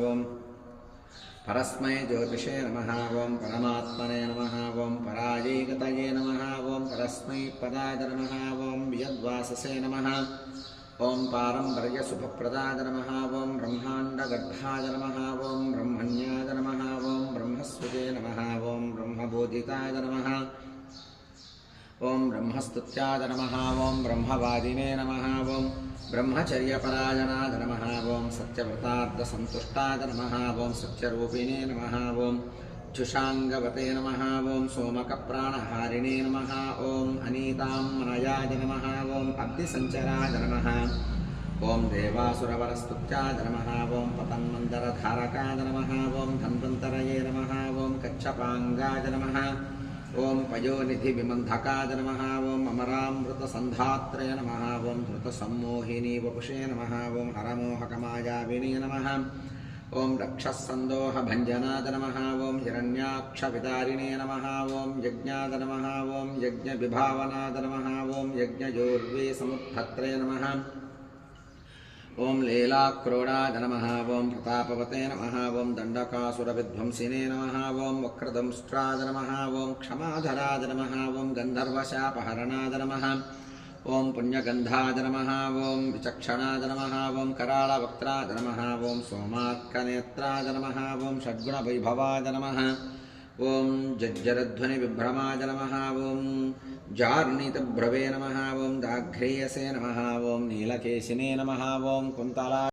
ॐ परस्मै ज्योतिषे नमः ॐ परमात्मने नमः ॐ पराजैकतये नमः ॐ परस्मै पदाय नमः ॐ वियद्वाससे नमः ॐ पारम्पर्यसुभप्रदाय नमः ॐ ब्रह्माण्डगर्भाय नमः ॐ ब्रह्मण्याय नमः ॐ ब्रह्मस्पते नमः ॐ ब्रह्मबोधिताय नमः ॐ ब्रह्मस्तुत्याय नमः ॐ ब्रह्मवादिने नमः ॐ ब्रह्मचर्यपरायणाय नमः ॐ सत्यव्रतार्थसन्तुष्टाय नमः ॐ सत्यरूपिणे नमः ॐ जुषाङ्गवते नमः ॐ सोमकप्राणहारिणे नमः ॐ अनीतां मनयाय नमः ॐ अब्धिसञ्चराय नमः ॐ देवासुरवरस्तुत्याय नमः ॐ पतन्मन्दरधारकाय नमः ॐ धन्वन्तरये नमः ॐ कच्छपाङ्गाय नमः ॐ पयोनिधिविमन्धकाय नमः ॐ अमरामृतसन्धात्रे नमः ॐ धृतसम्मोहिनी वपुषे नमः ॐ हरमोहकमायाविने नमः ॐ रक्षःसन्दोहभञ्जनाय नमः ॐ हिरण्याक्षविदारिणे नमः ॐ यज्ञाय नमः ॐ यज्ञविभावनाय नमः ॐ यज्ञयोर्वे समुत्थत्रे नमः ॐ लीलाक्रोडाय नमः ॐ प्रतापवते नमः ॐ दण्डकासुरविध्वंसिने नमः ॐ वक्रदंष्ट्राय नमः ॐ क्षमाधराय नमः ॐ गन्धर्वशापहरणाय नमः ॐ पुण्यगन्धाय नमः ॐ विचक्षणाय नमः ॐ कराळवक्त्राय नमः ॐ सोमार्कनेत्राय नमः ॐ षड्गुणवैभवाय नमः ॐ जज्जरध्वनिविभ्रमाय नमः ॐ जार्णितभ्रवे नमः ॐ दाघ्रेयसे नमः ॐ नीलकेशिने नमः ॐ कुन्तला